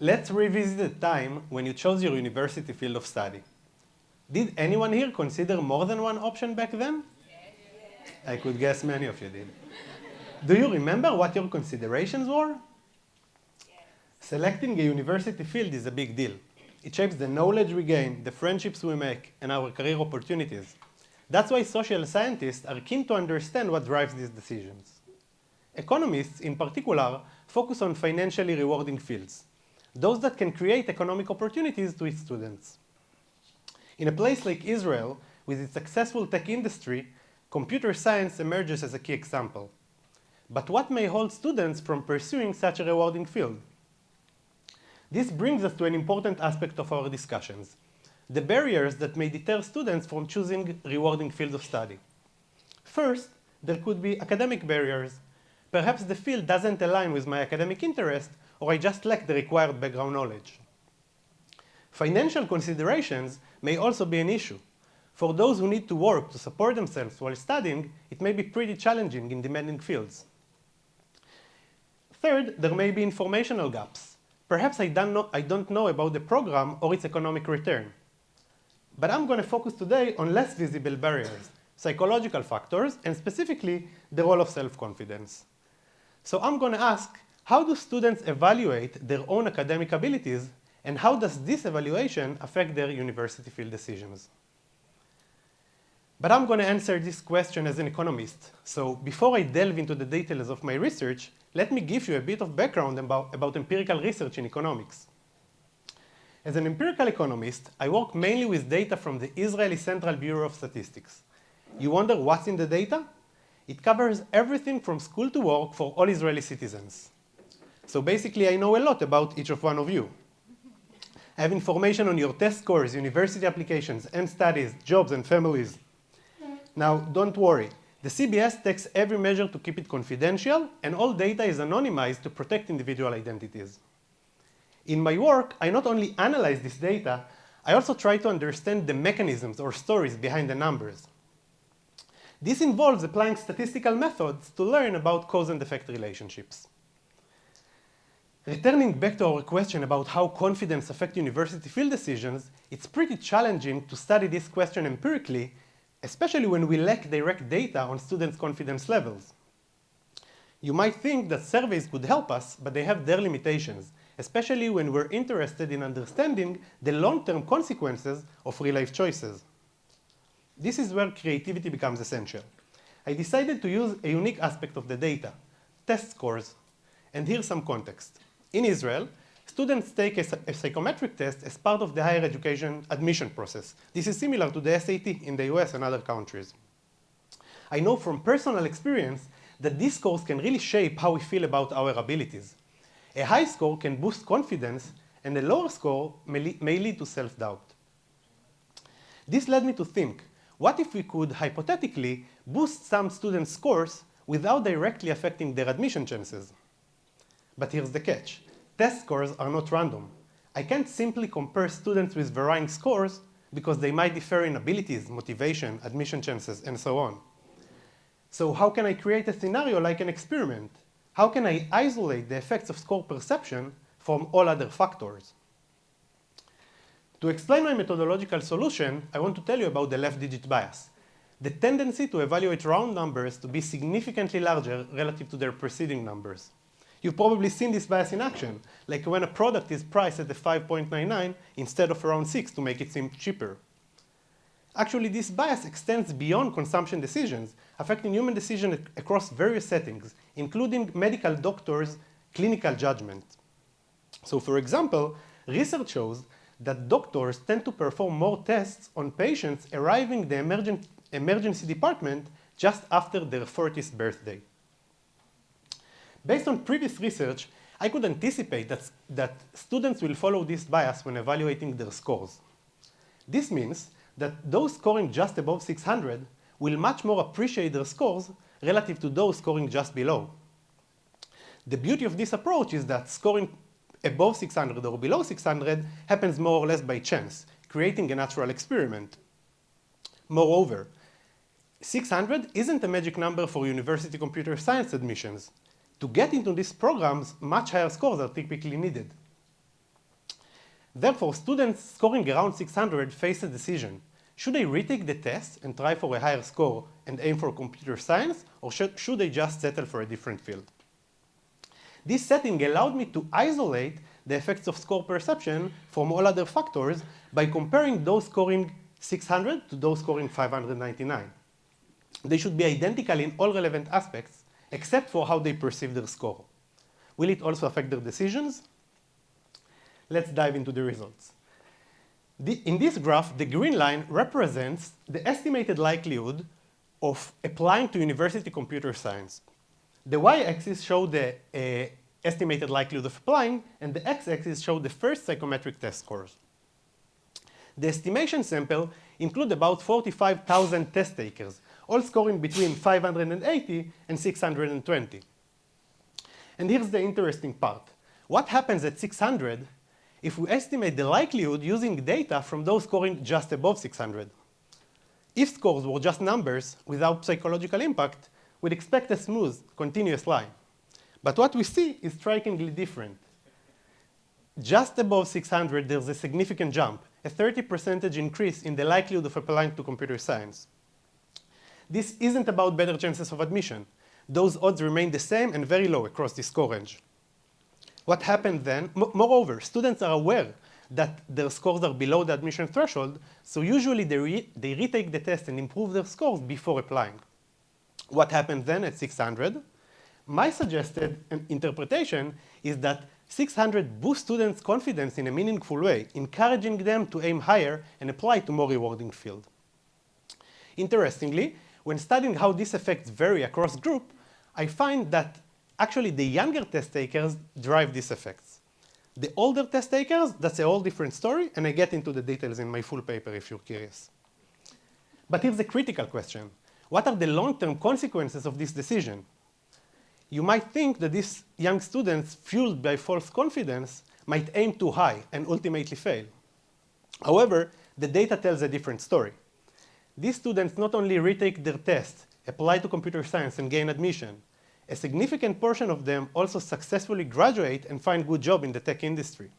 Let's revisit the time when you chose your university field of study. Did anyone here consider more than one option back then? Yes. I could guess many of you did. Do you remember what your considerations were? Yes. Selecting a university field is a big deal. It shapes the knowledge we gain, the friendships we make, and our career opportunities. That's why social scientists are keen to understand what drives these decisions. Economists, in particular, focus on financially rewarding fields, those that can create economic opportunities to its students. In a place like Israel, with its successful tech industry, computer science emerges as a key example. But what may hold students from pursuing such a rewarding field? This brings us to an important aspect of our discussions, the barriers that may deter students from choosing rewarding fields of study. First, there could be academic barriers. Perhaps the field doesn't align with my academic interest, or I just lack the required background knowledge. Financial considerations may also be an issue. For those who need to work to support themselves while studying, it may be pretty challenging in demanding fields. Third, there may be informational gaps. Perhaps I don't know about the program or its economic return. But I'm going to focus today on less visible barriers, psychological factors, and specifically the role of self-confidence. So I'm going to ask, how do students evaluate their own academic abilities, and how does this evaluation affect their university field decisions? But I'm going to answer this question as an economist. So before I delve into the details of my research, let me give you a bit of background about empirical research in economics. As an empirical economist, I work mainly with data from the Israeli Central Bureau of Statistics. You wonder what's in the data? It covers everything from school to work for all Israeli citizens. So basically, I know a lot about each one of you. I have information on your test scores, university applications, and studies, jobs, and families. Now, don't worry. The CBS takes every measure to keep it confidential, and all data is anonymized to protect individual identities. In my work, I not only analyze this data, I also try to understand the mechanisms or stories behind the numbers. This involves applying statistical methods to learn about cause and effect relationships. Returning back to our question about how confidence affects university field decisions, it's pretty challenging to study this question empirically, especially when we lack direct data on students' confidence levels. You might think that surveys could help us, but they have their limitations, especially when we're interested in understanding the long-term consequences of real-life choices. This is where creativity becomes essential. I decided to use a unique aspect of the data, test scores, and here's some context. In Israel, students take a psychometric test as part of the higher education admission process. This is similar to the SAT in the US and other countries. I know from personal experience that these scores can really shape how we feel about our abilities. A high score can boost confidence, and a lower score may lead to self-doubt. This led me to think, what if we could hypothetically boost some students' scores without directly affecting their admission chances? But here's the catch. Test scores are not random. I can't simply compare students with varying scores because they might differ in abilities, motivation, admission chances, and so on. So how can I create a scenario like an experiment? How can I isolate the effects of score perception from all other factors? To explain my methodological solution, I want to tell you about the left-digit bias, the tendency to evaluate round numbers to be significantly larger relative to their preceding numbers. You've probably seen this bias in action, like when a product is priced at a 5.99 instead of around 6 to make it seem cheaper. Actually, this bias extends beyond consumption decisions, affecting human decisions across various settings, including medical doctors' clinical judgment. So for example, research shows that doctors tend to perform more tests on patients arriving at the emergency department just after their 40th birthday. Based on previous research, I could anticipate that students will follow this bias when evaluating their scores. This means that those scoring just above 600 will much more appreciate their scores relative to those scoring just below. The beauty of this approach is that scoring above 600 or below 600 happens more or less by chance, creating a natural experiment. Moreover, 600 isn't a magic number for university computer science admissions. To get into these programs, much higher scores are typically needed. Therefore, students scoring around 600 face a decision. Should they retake the test and try for a higher score and aim for computer science, or should they just settle for a different field? This setting allowed me to isolate the effects of score perception from all other factors by comparing those scoring 600 to those scoring 599. They should be identical in all relevant aspects, except for how they perceive their score. Will it also affect their decisions? Let's dive into the results. In this graph, the green line represents the estimated likelihood of applying to university computer science. The y-axis shows the estimated likelihood of applying, and the x-axis shows the first psychometric test scores. The estimation sample includes about 45,000 test takers, all scoring between 580 and 620. And here's the interesting part. What happens at 600 if we estimate the likelihood using data from those scoring just above 600? If scores were just numbers without psychological impact, we'd expect a smooth, continuous line. But what we see is strikingly different. Just above 600, there's a significant jump, a 30% increase in the likelihood of applying to computer science. This isn't about better chances of admission. Those odds remain the same and very low across this score range. What happened then? Moreover, students are aware that their scores are below the admission threshold, so usually they retake the test and improve their scores before applying. What happened then at 600? My suggested interpretation is that 600 boosts students' confidence in a meaningful way, encouraging them to aim higher and apply to more rewarding field. Interestingly, when studying how this affects vary across group, I find that actually the younger test takers drive these effects. The older test takers, that's a whole different story, and I get into the details in my full paper if you're curious. But here's the critical question. What are the long-term consequences of this decision? You might think that these young students, fueled by false confidence, might aim too high and ultimately fail. However, the data tells a different story. These students not only retake their test, apply to computer science, and gain admission, a significant portion of them also successfully graduate and find good job in the tech industry.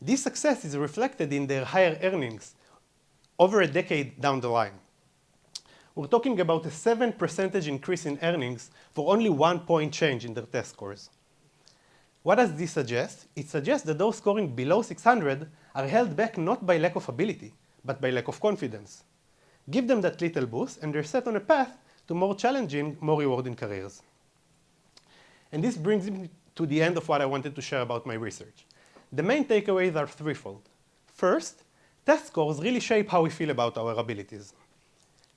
This success is reflected in their higher earnings over a decade down the line. We're talking about a 7% increase in earnings for only 1 point change in their test scores. What does this suggest? It suggests that those scoring below 600 are held back not by lack of ability, but by lack of confidence. Give them that little boost, and they're set on a path to more challenging, more rewarding careers. And this brings me to the end of what I wanted to share about my research. The main takeaways are threefold. First, test scores really shape how we feel about our abilities.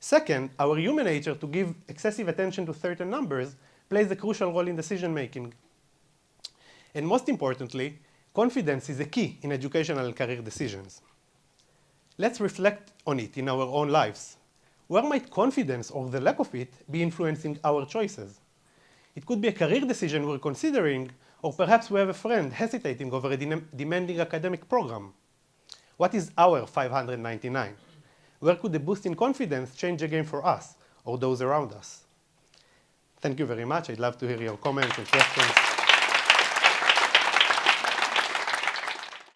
Second, our human nature to give excessive attention to certain numbers plays a crucial role in decision making. And most importantly, confidence is a key in educational and career decisions. Let's reflect on it in our own lives. Where might confidence or the lack of it be influencing our choices? It could be a career decision we're considering, or perhaps we have a friend hesitating over a demanding academic program. What is our 599? Where could the boost in confidence change the game for us or those around us? Thank you very much. I'd love to hear your comments and questions.